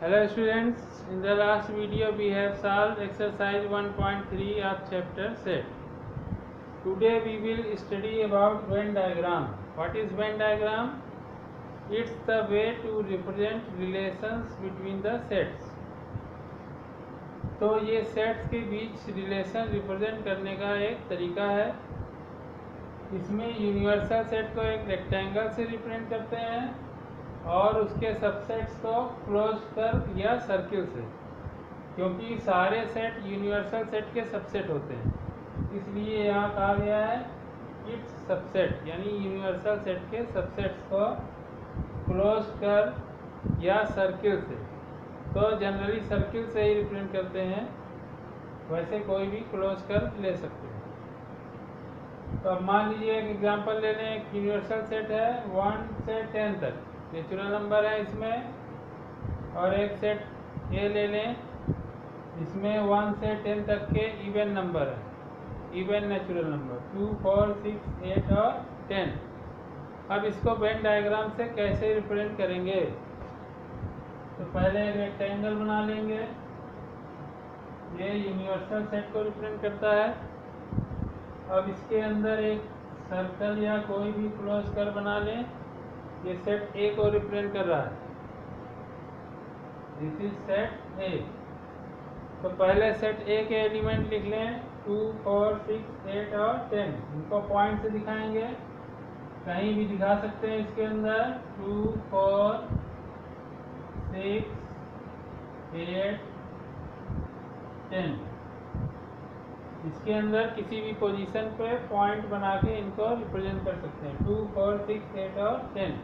Hello students, in the last video we have solved exercise 1.3 of chapter set. Today we will study about Venn diagram. What is Venn diagram? It's the way to represent relations between the sets. तो ये sets के बीच relation represent करने का एक तरीका है। इसमें universal set को एक रेक्टेंगल से रिप्रेजेंट करते हैं और उसके सबसेट्स को क्लोज कर या सर्किल से, क्योंकि सारे सेट यूनिवर्सल सेट के सबसेट होते हैं, इसलिए यहाँ कहा गया है इट्स सबसेट, यानी यूनिवर्सल सेट के सबसेट्स को क्लोज कर या सर्किल से। तो जनरली सर्किल से ही रिप्रेजेंट करते हैं, वैसे कोई भी क्लोज कर ले सकते हैं। तो अब मान लीजिए एक एग्जांपल ले लें। एक यूनिवर्सल सेट है 1 से 10 तक, नेचुरल नंबर है इसमें, और एक सेट ए ले लें, इसमें 1 से 10 तक के इवन नंबर है, इवन नेचुरल नंबर 2, 4, 6, 8 और 10। अब इसको वेन डायग्राम से कैसे रिप्रेजेंट करेंगे? तो पहले एक रेक्टेंगल बना लेंगे, ये यूनिवर्सल सेट को रिप्रेजेंट करता है। अब इसके अंदर एक सर्कल या कोई भी क्लोज कर बना लें, ये सेट ए को रिप्रेजेंट कर रहा है, दिस इज सेट ए। तो पहले सेट ए के एलिमेंट लिख लें 2, 4, 6, 8 और 10। इनको पॉइंट से दिखाएंगे, कहीं भी दिखा सकते हैं। इसके अंदर 2, 4, 6, 8, 10, इसके अंदर किसी भी पोजीशन पे पॉइंट बना के इनको रिप्रेजेंट कर सकते हैं, 2, 4, 6, 8 और 10।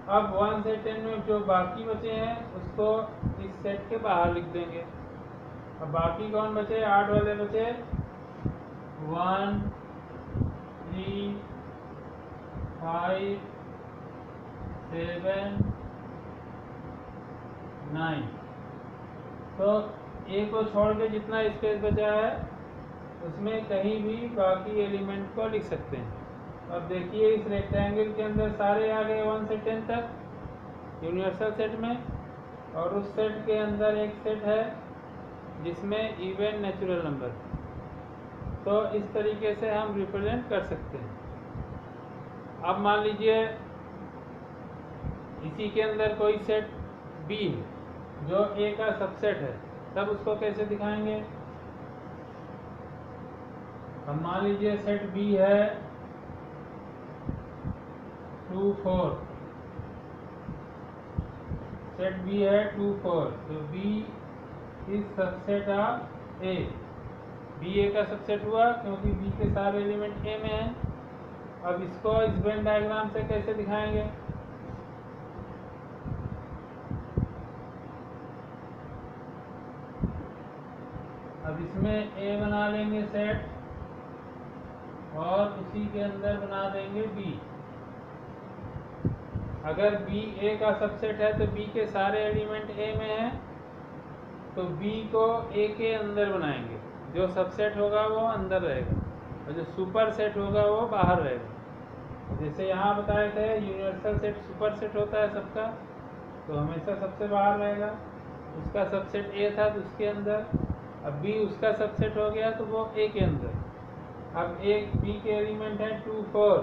अब 1 से 10 में जो बाकी बचे हैं उसको इस सेट के बाहर लिख देंगे। अब बाकी कौन बचे? 8 वाले बचे, 1, 3, 5, 7, 9। तो ए को छोड़ के जितना स्पेस बचा है उसमें कहीं भी बाकी एलिमेंट को लिख सकते हैं। अब देखिए इस रेक्टेंगल के अंदर सारे आ गए 1 से 10 तक यूनिवर्सल सेट में, और उस सेट के अंदर एक सेट है जिसमें इवन नेचुरल नंबर। तो इस तरीके से हम रिप्रेजेंट कर सकते हैं। अब मान लीजिए इसी के अंदर कोई सेट बी है जो ए का सबसेट है, तब उसको कैसे दिखाएंगे? अब मान लीजिए सेट बी है 2, 4, सेट बी है 2, 4, तो B is subset of A. B A का सबसेट हुआ क्योंकि बी के सारे एलिमेंट ए में हैं। अब इसको इस वेन डायग्राम से कैसे दिखाएंगे? अब इसमें ए बना लेंगे सेट, और उसी के अंदर बना देंगे बी। अगर बी ए का सबसेट है तो बी के सारे एलिमेंट ए में हैं, तो बी को ए के अंदर बनाएंगे। जो सबसेट होगा वो अंदर रहेगा और जो सुपर सेट होगा वो बाहर रहेगा। जैसे यहाँ बताए थे यूनिवर्सल सेट सुपर सेट होता है सबका, तो हमेशा सबसे बाहर रहेगा। उसका सबसेट ए था तो उसके अंदर, अब बी उसका सबसेट हो गया तो वो ए के अंदर। अब एक बी के एलिमेंट है 2, 4,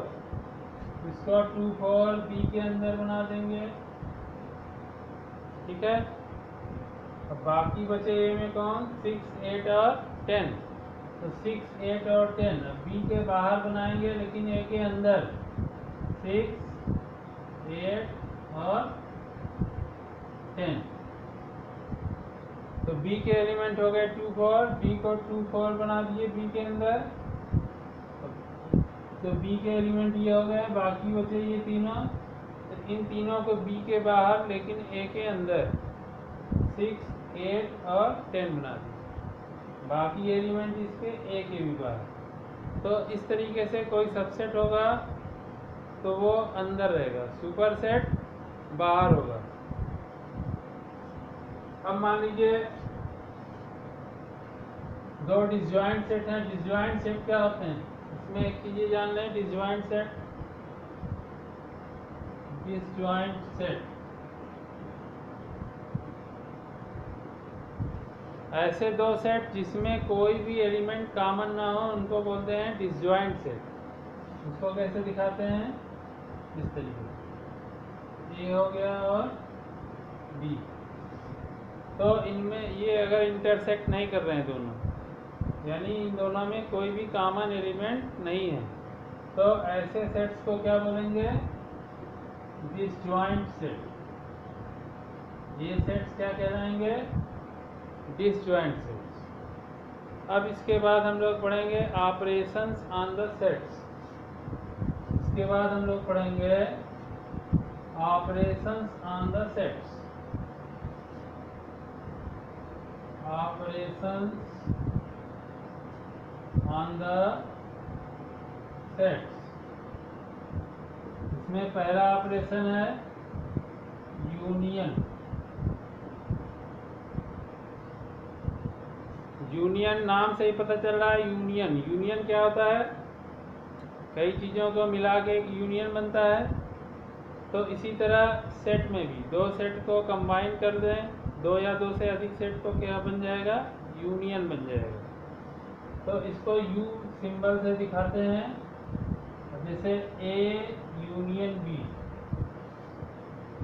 इसको 2, 4 बी के अंदर बना देंगे, ठीक है। अब बाकी बचे ए में कौन? 6, 8 और 10। तो 6, 8 और 10 अब बी के बाहर बनाएंगे, लेकिन ए के अंदर 6, 8 और 10। तो बी के एलिमेंट हो गए 2, 4, बी को 2, 4 बना दिए बी के अंदर, तो बी के एलिमेंट ये हो गए। बाकी बचे ये तीनों, तो इन तीनों को बी के बाहर लेकिन ए के अंदर 6, 8 और 10 बना दिए। बाकी एलिमेंट इसके ए के भी बाहर। तो इस तरीके से कोई सबसेट होगा तो वो अंदर रहेगा, सुपर सेट बाहर होगा। अब मान लीजिए दो डिसजॉइंट सेट हैं। डिसजॉइंट सेट क्या होते हैं? इसमें एक चीज जान लें, डिसजॉइंट सेट, डिसजॉइंट सेट ऐसे दो सेट जिसमें कोई भी एलिमेंट कॉमन ना हो उनको बोलते हैं डिसजॉइंट सेट। उसको कैसे दिखाते हैं, इस तरीके से, ये हो गया और बी। तो इनमें ये अगर इंटरसेक्ट नहीं कर रहे हैं दोनों, यानी इन दोनों में कोई भी कॉमन एलिमेंट नहीं है, तो ऐसे सेट्स को क्या बोलेंगे, डिसजॉइंट सेट। ये सेट्स क्या कहलाएंगे, डिसजॉइंट सेट्स। अब इसके बाद हम लोग पढ़ेंगे ऑपरेशंस ऑन द सेट्स। इसके बाद हम लोग पढ़ेंगे operations on the sets. Operations on the sets. इसमें पहला ऑपरेशन है यूनियन। यूनियन नाम से ही पता चल रहा है, यूनियन। यूनियन क्या होता है, कई चीज़ों को मिला के एक यूनियन बनता है। तो इसी तरह सेट में भी दो सेट को कंबाइन कर दें, दो या दो से अधिक सेट को क्या बन जाएगा, यूनियन बन जाएगा। तो इसको यू सिंबल से दिखाते हैं, जैसे ए यूनियन बी।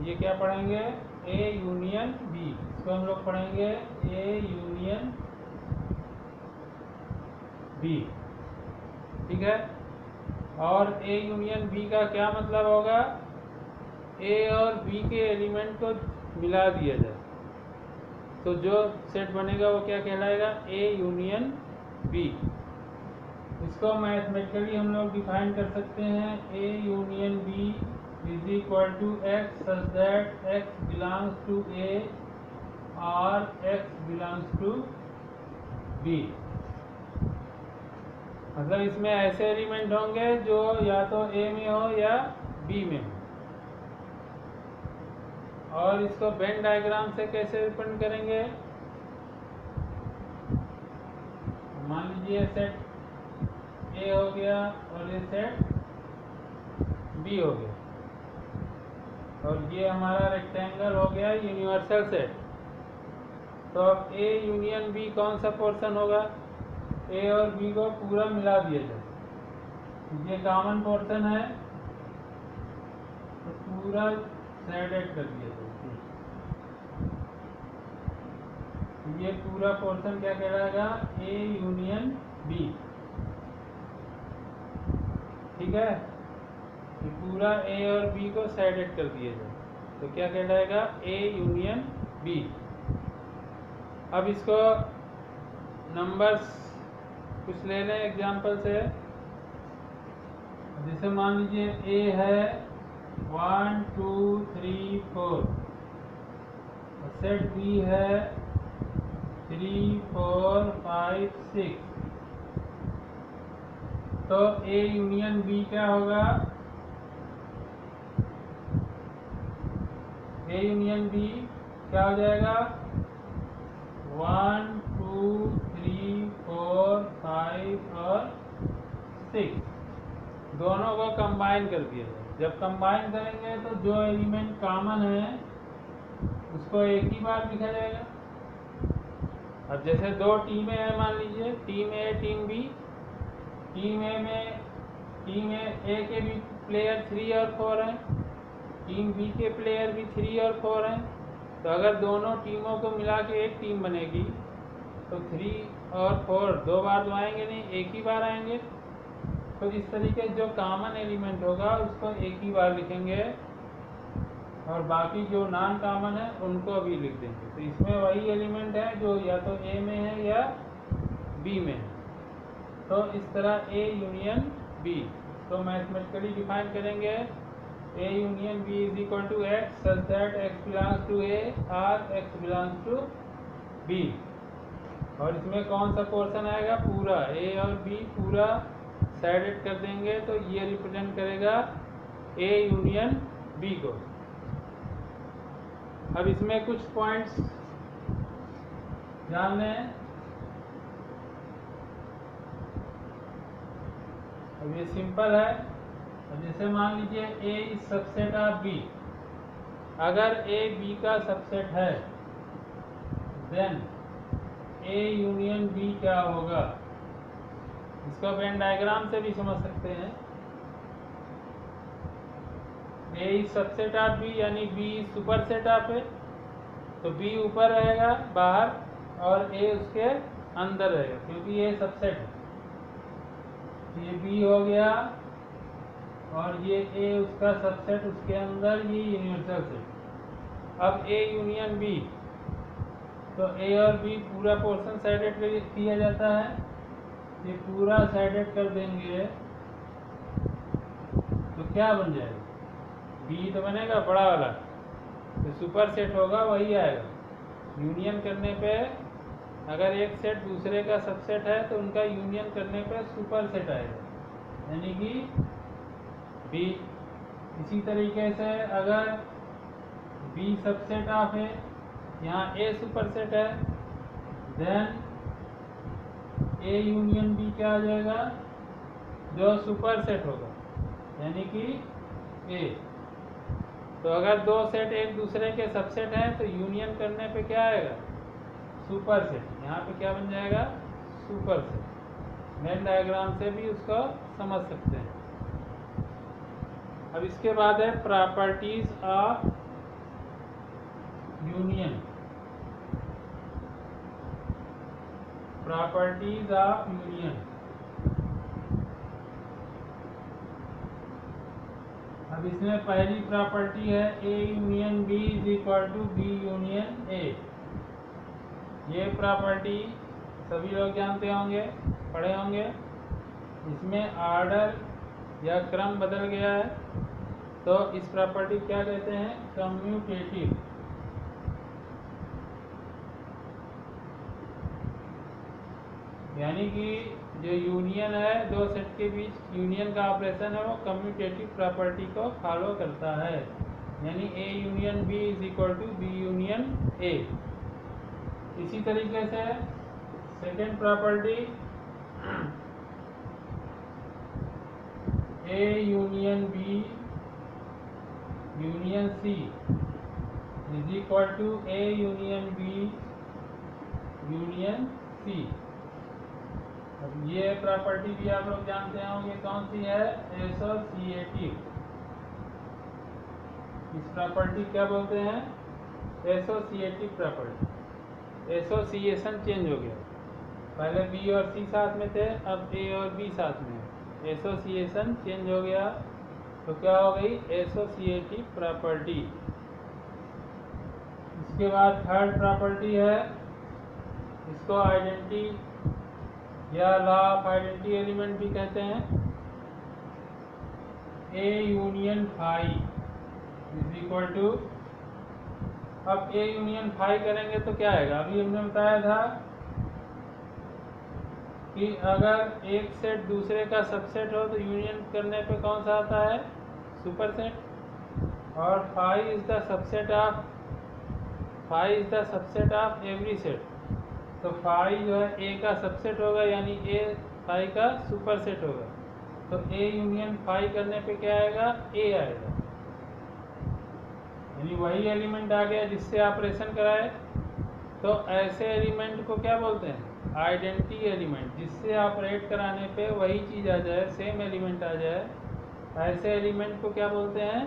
ये क्या पढ़ेंगे, ए यूनियन बी। इसको हम लोग पढ़ेंगे ए यूनियन बी, ठीक है। और ए यूनियन बी का क्या मतलब होगा, ए और बी के एलिमेंट को मिला दिया जाए तो जो सेट बनेगा वो क्या कहलाएगा, ए यूनियन बी। इसको मैथमेटिकली हम लोग डिफाइन कर सकते हैं, A union B is equal to x such that x belongs to A और एक्स बिलोंग्स टू बी। मतलब इसमें ऐसे एलिमेंट होंगे जो या तो ए में हो या बी में हो। और इसको वेन डायग्राम से कैसे रिप्रेजेंट करेंगे, मान लीजिए सेट ए हो गया और ये सेट बी हो गया, और ये हमारा रेक्टेंगल हो गया यूनिवर्सल सेट। तो अब ए यूनियन बी कौन सा पोर्शन होगा, ए और बी को पूरा मिला दिया जाए। ये कॉमन पोर्शन है तो पूरा सेडेड कर दिया जाए। ये पूरा पोर्शन क्या कहलाएगा, ए यूनियन बी, ठीक है। ये पूरा ए और बी को सेडेड कर दिया जाए तो क्या कहलाएगा, ए यूनियन बी। अब इसको नंबर्स कुछ ले लें एग्जाम्पल से। जैसे मान लीजिए ए है 1 2 3 4, सेट बी है 3 4 5 6। तो ए यूनियन बी क्या होगा, ए यूनियन बी क्या हो जाएगा, 1 2 3 4 5 और 6 दोनों को कंबाइन कर दिया जाए। जब कंबाइन करेंगे तो जो एलिमेंट कॉमन है उसको एक ही बार लिखा जाएगा। अब जैसे दो टीमें हैं, मान लीजिए टीम ए टीम बी। टीम ए के भी प्लेयर 3 और 4 हैं, टीम बी के प्लेयर भी 3 और 4 हैं। तो अगर दोनों टीमों को मिला के एक टीम बनेगी तो 3 और 4 दो बार तो आएंगे नहीं, एक ही बार आएंगे। तो इस तरीके जो कॉमन एलिमेंट होगा उसको एक ही बार लिखेंगे और बाकी जो नॉन कॉमन है उनको भी लिख देंगे। तो इसमें वही एलिमेंट है जो या तो ए में है या बी में है। तो इस तरह ए यूनियन बी तो मैथमेटिकली डिफाइन करेंगे, A union B is equal to x such that x belongs to A और एक्स बिलोंग्स टू बी। और इसमें कौन सा पोर्शन आएगा, पूरा ए और बी पूरा साइडेड कर देंगे तो ये रिप्रेजेंट करेगा ए यूनियन बी को। अब इसमें कुछ पॉइंट्स जान लें। अब ये सिंपल है। अब जैसे मान लीजिए A is subset of B, अगर ए बी का सबसेट है देन ए यूनियन बी क्या होगा। इसको वेन डायग्राम से भी समझ सकते हैं। ए इज सबसेट ऑफ बी, यानी बी सुपर सेट ऑफ ए, तो बी ऊपर रहेगा बाहर और ए उसके अंदर रहेगा, क्योंकि ये सबसेट है। ये बी हो गया और ये ए उसका सबसेट, उसके अंदर ये यूनिवर्सल सेट। अब ए यूनियन बी, तो ए और बी पूरा पोर्शन साइडेड किया जाता है। ये पूरा साइडेड कर देंगे तो क्या बन जाएगा, बी तो बनेगा बड़ा वाला, तो सुपर सेट होगा वही आएगा। यूनियन करने पे अगर एक सेट दूसरे का सबसेट है तो उनका यूनियन करने पे सुपर सेट आएगा, यानी कि बी। इसी तरीके से अगर बी सबसेट ऑफ है, यहाँ ए सुपर सेट है, देन ए यूनियन बी क्या आ जाएगा, जो सुपर सेट होगा, यानी कि ए। तो अगर दो सेट एक दूसरे के सबसेट हैं तो यूनियन करने पे क्या आएगा, सुपर सेट। यहाँ पे क्या बन जाएगा, सुपर सेट। वेन डायग्राम से भी उसको समझ सकते हैं। अब इसके बाद है properties of union. Properties of union. अब इसमें पहली प्रॉपर्टी है A union B is equal to B union A. ये प्रॉपर्टी सभी लोग जानते होंगे, पढ़े होंगे। इसमें ऑर्डर या क्रम बदल गया है, तो इस प्रॉपर्टी क्या कहते हैं, कम्यूटेटिव। यानी कि जो यूनियन है, दो सेट के बीच यूनियन का ऑपरेशन है, वो कम्यूटेटिव प्रॉपर्टी को फॉलो करता है। यानी A union B is equal to B union A. इसी तरीके से second property, A union B union C is equal to A union B union C. अब ये प्रॉपर्टी भी आप लोग जानते होंगे, कौन सी है, एसोसिएटिव। इस प्रॉपर्टी क्या बोलते हैं, एसोसिएटिव प्रॉपर्टी। एसोसिएशन चेंज हो गया, पहले बी और सी साथ में थे, अब ए और बी साथ में है। एसोसिएशन चेंज हो गया तो क्या हो गई, एसोसिएटिव प्रॉपर्टी। इसके बाद थर्ड प्रॉपर्टी है, इसको आइडेंटिटी या लॉ ऑफ आइडेंटिटी एलिमेंट भी कहते हैं। A union phi is equal to, अब ए यूनियन फाई करेंगे तो क्या आएगा, अभी हमने बताया था कि अगर एक सेट दूसरे का सबसेट हो तो यूनियन करने पे कौन सा आता है, सुपर सेट। और phi is the subset of, phi is the subset of every set. तो फाई जो है ए का सबसेट होगा, यानी ए फाई का सुपर सेट होगा। तो ए यूनियन फाई करने पे क्या आएगा, ए आएगा, यानी वही एलिमेंट आ गया जिससे ऑपरेशन कराए। तो ऐसे एलिमेंट को क्या बोलते हैं, आइडेंटिटी एलिमेंट। जिससे ऑपरेट कराने पे वही चीज़ आ जाए, सेम एलिमेंट आ जाए, ऐसे एलिमेंट को क्या बोलते हैं,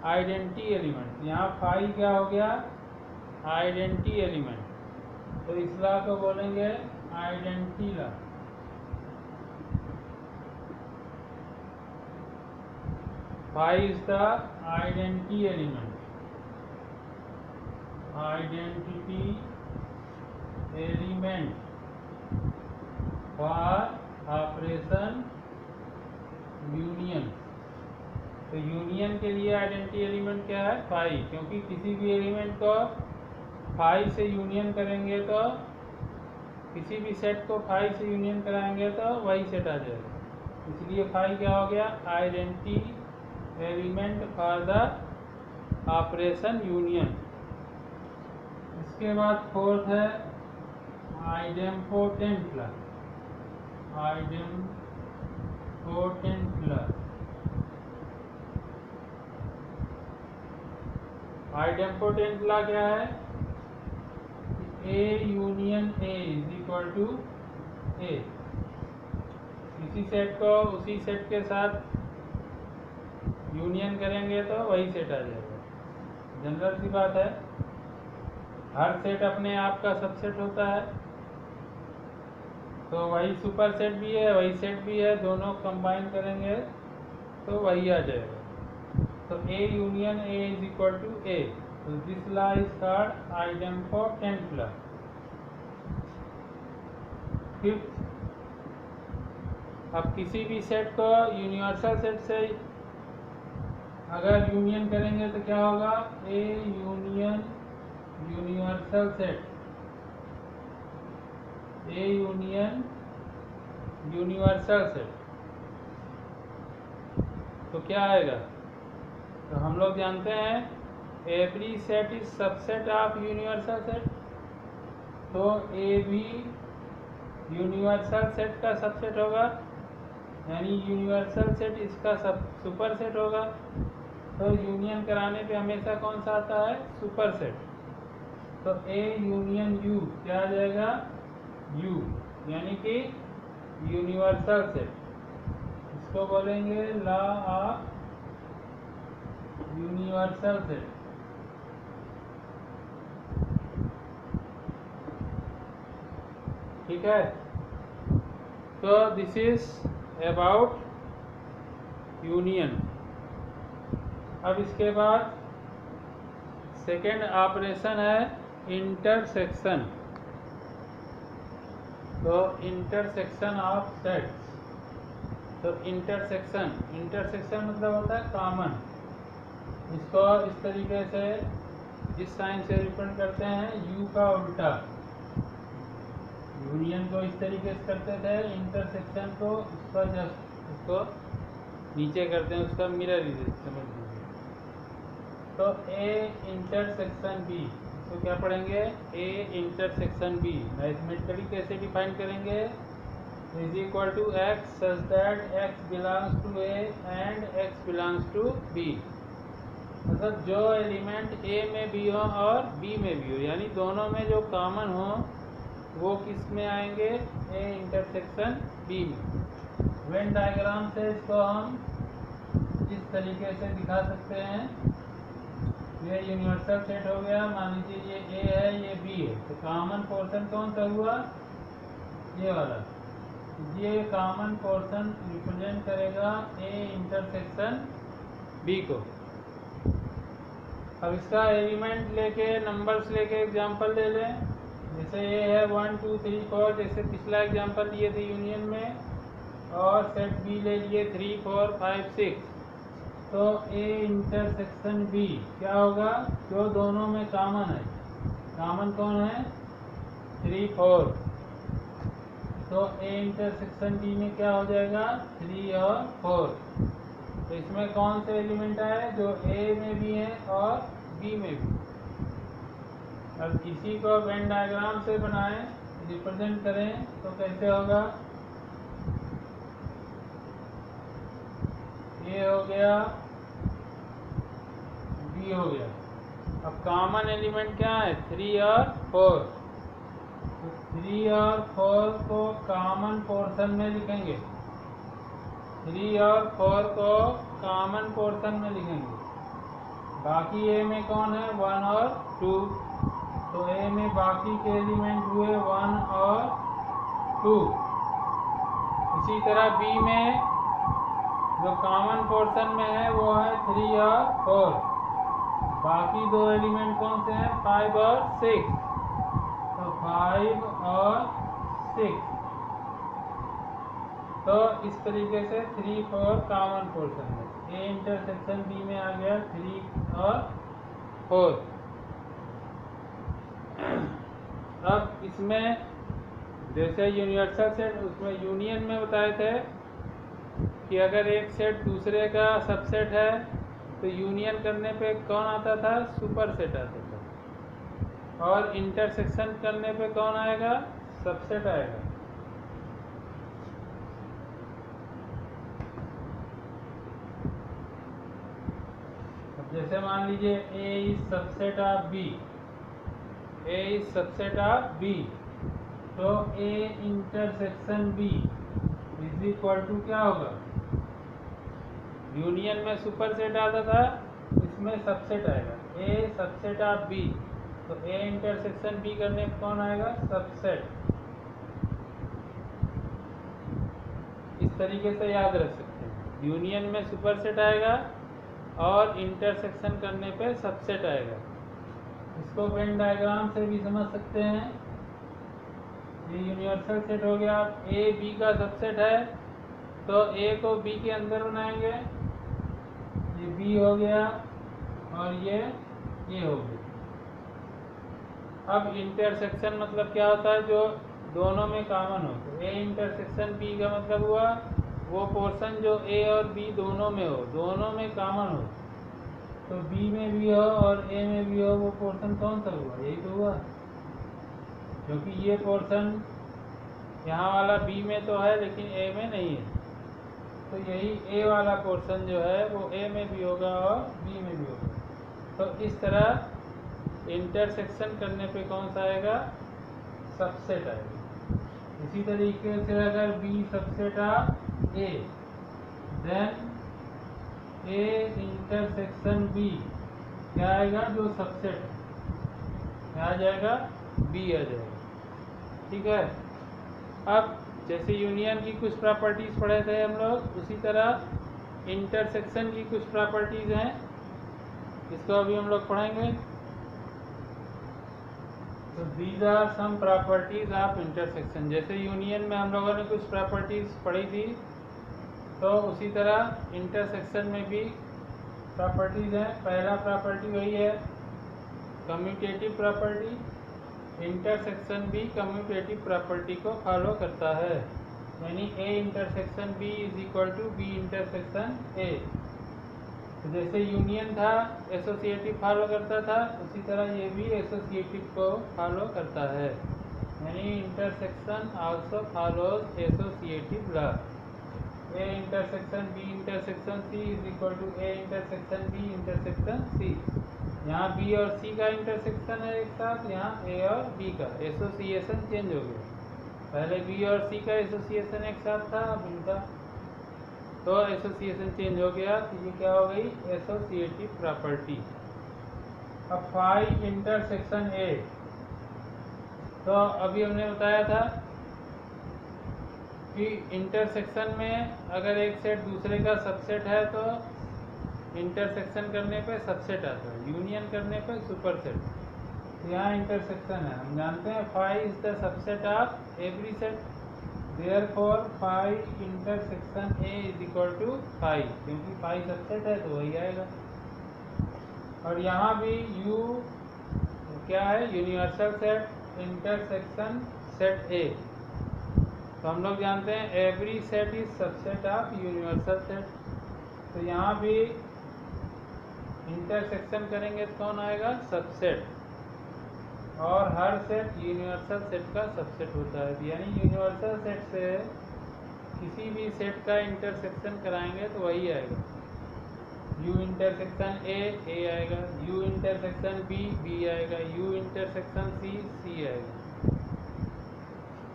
आइडेंटिटी एलिमेंट। यहाँ फाई क्या हो गया, आइडेंटिटी एलिमेंट। तो इस लॉ को बोलेंगे identity law. Phi is the identity element, identity element for operation union. तो यूनियन के लिए आइडेंटिटी एलिमेंट क्या है, फाई। क्योंकि किसी भी एलिमेंट को फाई से यूनियन करेंगे तो, किसी भी सेट को फाई से यूनियन कराएंगे तो वही सेट आ जाएगा। इसलिए फाई क्या हो गया, identity element for the operation union. इसके बाद फोर्थ है idempotent law. Idempotent law, idempotent law क्या है, A union A is equal to A। इसी सेट को उसी सेट के साथ यूनियन करेंगे तो वही सेट आ जाएगा। जनरल सी बात है, हर सेट अपने आप का सबसेट होता है, तो वही सुपर सेट भी है वही सेट भी है, दोनों कंबाइन करेंगे तो वही आ जाएगा। तो A union A is equal to A। So this law is called idempotent law। Fifth, अब किसी भी सेट को यूनिवर्सल सेट से अगर यूनियन करेंगे तो क्या होगा, A union universal set, A union universal set, तो क्या आएगा। तो हम लोग जानते हैं every set is subset of universal set, तो ए भी यूनिवर्सल सेट का सबसेट होगा, यानी यूनिवर्सल सेट इसका सब सुपर सेट होगा। तो यूनियन कराने पे हमेशा कौन सा आता है, सुपर सेट। तो ए यूनियन यू क्या आ जाएगा, यू, यानी कि यूनिवर्सल सेट। इसको बोलेंगे लॉ ऑफ यूनिवर्सल सेट। ठीक है, तो दिस इज अबाउट यूनियन। अब इसके बाद सेकेंड ऑपरेशन है इंटरसेक्शन। तो इंटरसेक्शन ऑफ सेट्स। तो इंटरसेक्शन मतलब होता है कॉमन। इसको इस तरीके से जिस साइन से रिप्रेजेंट करते हैं यू का उल्टा। यूनियन को इस तरीके से करते थे, इंटरसेक्शन को इसका जस्ट इसको नीचे करते हैं, उसका मिरर समझ लीजिए। तो ए इंटरसेक्शन बी, तो क्या पढ़ेंगे, ए इंटरसेक्शन बी मैथमेटिकली कैसे डिफाइन करेंगे, is equal to x such that x belongs to A and x belongs to B. मतलब जो एलिमेंट ए में भी हो और बी में भी हो, यानी दोनों में जो कॉमन हो वो किस में आएंगे, ए इंटरसेक्शन बी में। वेन डायग्राम से इसको हम इस तरीके से दिखा सकते हैं। ये यूनिवर्सल सेट हो गया, मान लीजिए ये ए है ये बी है, तो कॉमन पोर्शन कौन सा हुआ, ये वाला। ये कॉमन पोर्शन रिप्रेजेंट करेगा ए इंटरसेक्शन बी को। अब इसका एलिमेंट लेके नंबर्स लेके एग्जांपल ले लें। जैसे ये है 1 2 3 4, जैसे पिछला एग्जांपल लिए थे यूनियन में, और सेट बी ले लिए 3 4 5 6। तो ए इंटरसेक्शन बी क्या होगा, जो दोनों में कॉमन है। कॉमन कौन है, 3 4। तो ए इंटरसेक्शन बी में क्या हो जाएगा, 3 और 4। तो इसमें कौन से एलिमेंट आए, जो ए में भी है और बी में भी। अब इसी को वेन डायग्राम से बनाएं, रिप्रेजेंट करें, तो कैसे होगा, ये हो गया बी हो गया। अब कॉमन एलिमेंट क्या है, 3 और 4। तो 3 और 4 को कॉमन पोर्शन में लिखेंगे, 3 और 4 को कॉमन पोर्शन में लिखेंगे। बाकी ए में कौन है, 1 और 2। तो ए में बाकी के एलिमेंट हुए 1 और 2। इसी तरह बी में जो कॉमन पोर्शन में है वो है 3 और 4। बाकी दो एलिमेंट कौन से हैं, 5 और 6। तो 5 और 6। तो इस तरीके से 3 4 कॉमन पोर्शन में, ए इंटरसेक्शन बी में आ गया 3 और 4। अब इसमें जैसे यूनिवर्सल सेट, उसमें यूनियन में बताए थे कि अगर एक सेट दूसरे का सबसेट है तो यूनियन करने पे कौन आता था, सुपर सेट आता था। और इंटरसेक्शन करने पे कौन आएगा, सबसेट आएगा। अब जैसे मान लीजिए A is subset of B, A is subset of B, तो A intersection B is equal to क्या होगा, यूनियन में सुपर सेट आता था, इसमें सबसेट आएगा, ए सबसेट ऑफ बी, तो ए इंटरसेक्शन बी करने पर कौन आएगा, सबसेट। इस तरीके से याद रख सकते हैं, यूनियन में सुपर सेट आएगा और इंटरसेक्शन करने पे सबसेट आएगा। इसको वेन डायग्राम से भी समझ सकते हैं। ये यूनिवर्सल सेट हो गया, ए बी का सबसेट है तो ए को बी के अंदर बनाएंगे, ये बी हो गया और ये हो गया। अब इंटरसेक्शन मतलब क्या होता है, जो दोनों में कॉमन हो, तो ए इंटरसेक्शन बी का मतलब हुआ वो पोर्शन जो ए और बी दोनों में हो, दोनों में कॉमन हो, तो बी में भी हो और ए में भी हो, वो पोर्शन कौन सा हुआ, यही तो हुआ, क्योंकि ये पोर्शन यहाँ वाला बी में तो है लेकिन ए में नहीं है, तो यही ए वाला पोर्शन जो है वो ए में भी होगा और बी में भी होगा। तो इस तरह इंटरसेक्शन करने पे कौन सा आएगा, सबसेट आएगा। इसी तरीके से अगर B subset of A, then A intersection B क्या आएगा, जो सबसेट क्या आ जाएगा, बी आ जाएगा। ठीक है। अब जैसे यूनियन की कुछ प्रॉपर्टीज पढ़े थे हम लोग, उसी तरह इंटरसेक्शन की कुछ प्रॉपर्टीज हैं, इसको अभी हम लोग पढ़ेंगे। तो these are some properties of intersection. जैसे यूनियन में हम लोगों ने कुछ प्रॉपर्टीज पढ़ी थी, तो उसी तरह इंटरसेक्शन में भी प्रॉपर्टीज हैं। पहला प्रॉपर्टी वही है कम्यूटेटिव प्रॉपर्टी। इंटरसेक्शन भी कम्यूटेटिव प्रॉपर्टी को फॉलो करता है, यानी A intersection B is equal to B intersection A. तो जैसे यूनियन था एसोसिएटिव फॉलो करता था, उसी तरह ये भी एसोसिएटिव को फॉलो करता है, यानी intersection also follows associative law. A intersection B intersection C is equal to A intersection B intersection C. यहाँ बी और सी का इंटरसेक्शन है एक साथ, यहाँ ए और बी का एसोसिएशन चेंज हो गया। पहले बी और सी का एसोसिएशन एक साथ था, अब इनका तो एसोसिएशन चेंज हो गया, तो ये क्या हो गई, एसोसिएटिव प्रॉपर्टी। अब फाई इंटरसेक्शन ए, तो अभी हमने बताया था कि इंटरसेक्शन में अगर एक सेट दूसरे का सबसेट है तो इंटरसेक्शन करने पे सबसेट आता है, यूनियन करने पे सुपर सेट। तो यहाँ इंटरसेक्शन है, हम जानते हैं phi is the subset of every set, therefore phi intersection A is equal to phi, क्योंकि फाई सबसेट है तो वही आएगा। और यहाँ भी यू क्या है, यूनिवर्सल सेट इंटरसेक्शन सेट ए। तो हम लोग जानते हैं every set is subset of universal set, तो यहाँ भी इंटरसेक्शन करेंगे तो कौन आएगा, सबसेट। और हर सेट यूनिवर्सल सेट का सबसेट होता है, यानी यूनिवर्सल सेट से किसी भी सेट का इंटरसेक्शन कराएंगे तो वही आएगा। यू इंटरसेक्शन ए आएगा, यू इंटरसेक्शन बी आएगा, यू इंटरसेक्शन सी आएगा।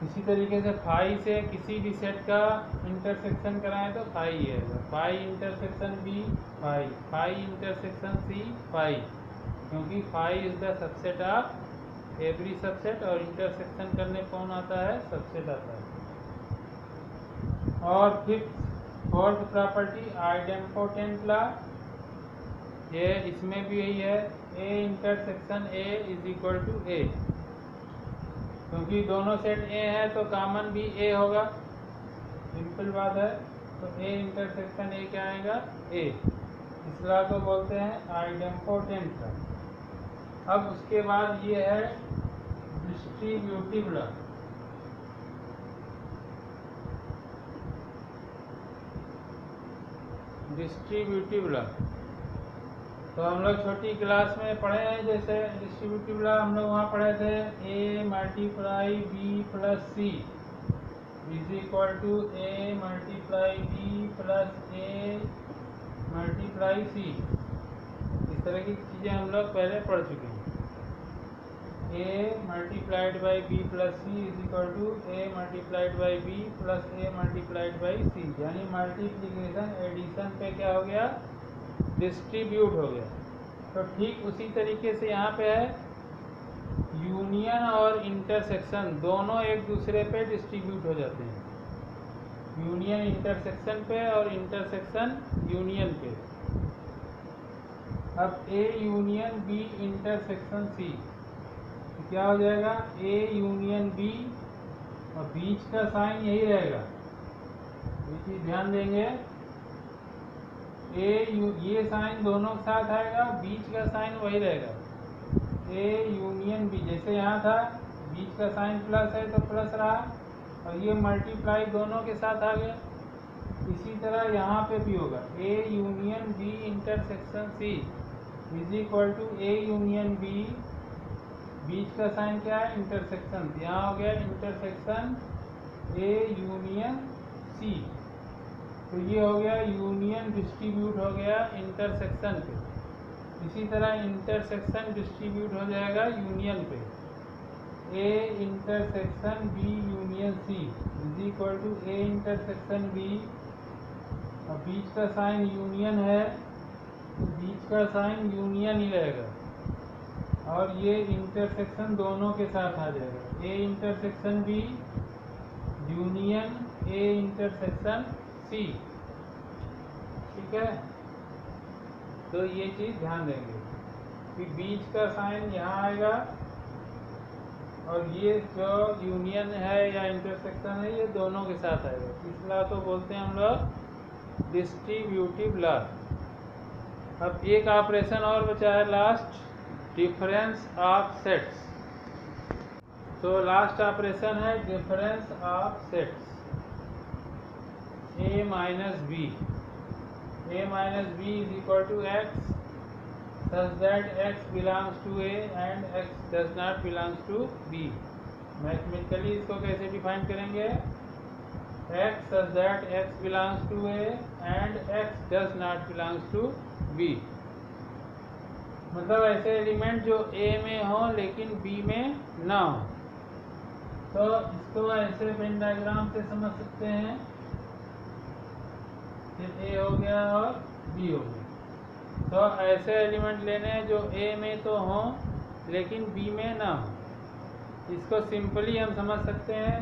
इसी तरीके से फाई से किसी भी सेट का इंटरसेक्शन कराएं तो फाई आएगा, phi intersection B phi, phi intersection C phi, क्योंकि phi is the subset of every subset, और इंटरसेक्शन करने कौन आता है, सबसेट आता है। और फोर्थ प्रॉपर्टी आइडेम्पोटेंट लॉ, ये इसमें भी यही है, A intersection A is equal to A, क्योंकि दोनों सेट ए है तो कॉमन भी ए होगा, सिंपल बात है। तो ए इंटरसेक्शन ए क्या आएगा, ए। इस लॉ को बोलते हैं आइडेम्पोटेंट लॉ। अब उसके बाद ये है डिस्ट्रीब्यूटिव लॉ। डिस्ट्रीब्यूटिव लॉ तो हम लोग छोटी क्लास में पढ़े हैं, जैसे डिस्ट्रीब्यूटिव लॉ हम लोग वहाँ पढ़े थे, A multiply B plus C is equal to A multiply B plus A multiply C. इस तरह की चीज़ें हम लोग पहले पढ़ चुके हैं। a multiplied by b plus C is equal to a multiplied by b plus a multiplied by C, यानी मल्टीप्लिकेशन एडिशन पे क्या हो गया, डिस्ट्रीब्यूट हो गया। तो ठीक उसी तरीके से यहाँ पे है, यूनियन और इंटरसेक्शन दोनों एक दूसरे पे डिस्ट्रीब्यूट हो जाते हैं, यूनियन इंटरसेक्शन पे और इंटरसेक्शन यूनियन पे। अब A union B intersection C, तो क्या हो जाएगा, ए यूनियन बी, और बीच का साइन यही रहेगा, ये चीज ध्यान देंगे, ये साइन दोनों के साथ आएगा, बीच का साइन वही रहेगा, ए यूनियन बी, जैसे यहाँ था बीच का साइन प्लस है तो प्लस रहा, और ये मल्टीप्लाई दोनों के साथ आ गया। इसी तरह यहाँ पे भी होगा, A union B intersection C is equal to A union B, बीच का साइन क्या है, इंटरसेक्शन, यहाँ हो गया इंटरसेक्शन ए यूनियन सी, तो ये हो गया यूनियन डिस्ट्रीब्यूट हो गया इंटरसेक्शन पे। इसी तरह इंटरसेक्शन डिस्ट्रीब्यूट हो जाएगा यूनियन पे, A intersection B union C is equal to A intersection B, और बीच का साइन यूनियन है तो बीच का साइन यूनियन ही रहेगा, और ये इंटरसेक्शन दोनों के साथ आ जाएगा, A intersection B union A intersection C, ठीक है। तो ये चीज ध्यान देंगे कि बीच का साइन यहाँ आएगा, और ये जो यूनियन है या इंटरसेक्शन है ये दोनों के साथ आएगा, इस लॉ को बोलते हैं हम लोग डिस्ट्रीब्यूटिव लॉ। अब एक ऑपरेशन और बचा है लास्ट, डिफरेंस ऑफ सेट्स। तो लास्ट ऑपरेशन है difference of sets, a minus B, a minus B is equal to x such that x belongs to a and x does not belongs to b। Mathematically इसको कैसे define करेंगे, x such that x belongs to a and x does not belongs to b, मतलब ऐसे element जो a में हो लेकिन b में ना हो। तो इसको ऐसे वेन डायग्राम से समझ सकते हैं, a हो गया और b हो गया। तो ऐसे एलिमेंट लेने हैं जो a में तो हों लेकिन b में ना हो। इसको सिंपली हम समझ सकते हैं,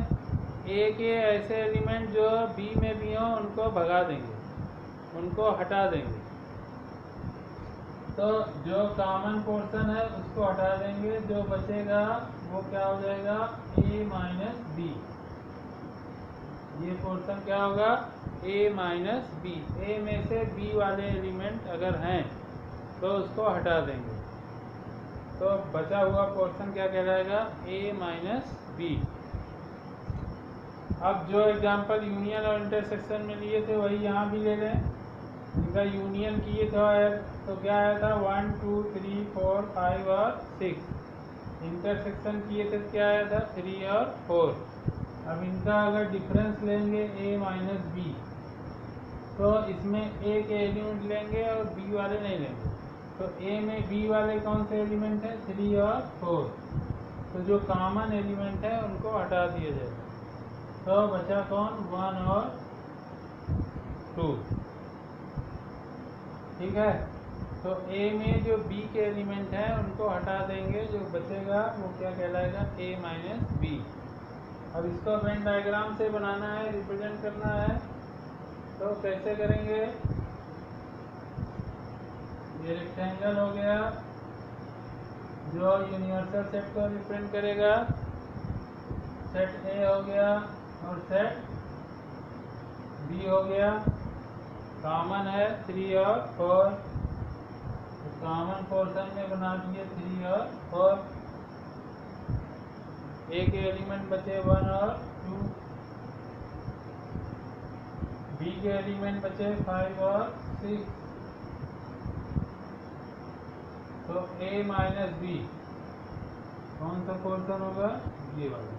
a के ऐसे एलिमेंट जो b में भी हों उनको भगा देंगे, उनको हटा देंगे। तो जो कॉमन पोर्शन है उसको हटा देंगे, जो बचेगा वो क्या हो जाएगा, a माइनस बी। ये पोर्शन क्या होगा, a माइनस बी, a में से b वाले एलिमेंट अगर हैं तो उसको हटा देंगे, तो बचा हुआ पोर्शन क्या कहलाएगा, a माइनस बी। अब जो एग्जांपल यूनियन और इंटरसेक्शन में लिए थे वही यहाँ भी ले लें। इनका यूनियन किए थे तो क्या आया था 1 2 3 4 5 और 6, इंटरसेक्शन किए थे क्या आया था 3 और 4। अब इनका अगर डिफरेंस लेंगे a माइनस बी, तो इसमें a के एलिमेंट लेंगे और b वाले नहीं लेंगे। तो a में b वाले कौन से एलिमेंट है, 3 और 4, तो जो कॉमन एलिमेंट है उनको हटा दिया जाएगा। तो बचा कौन, 1 और 2, ठीक है। तो a में जो b के एलिमेंट हैं उनको हटा देंगे, जो बचेगा वो क्या कहलाएगा, a माइनस बी। अब इसको वेन डायग्राम से बनाना है, रिप्रेजेंट करना है, तो कैसे करेंगे, ये रेक्टेंगल हो गया जो यूनिवर्सल सेट को रिप्रेजेंट करेगा, सेट ए हो गया और सेट बी हो गया, कॉमन है 3 और 4, तो कॉमन पोर्शन में बना दिए 3 और 4, ए के एलिमेंट बचे 1 और 2, बी के एलिमेंट बचे 5 और 6, तो a माइनस बी कौन सा पोर्शन होगा, ये वाला,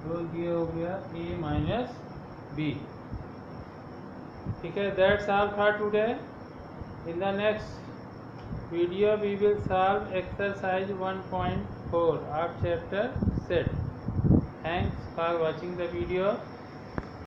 तो ये हो गया a माइनस बी, ठीक है। That's all for today. In the next video we will solve exercise 1.4 of chapter set. Thanks for watching the video.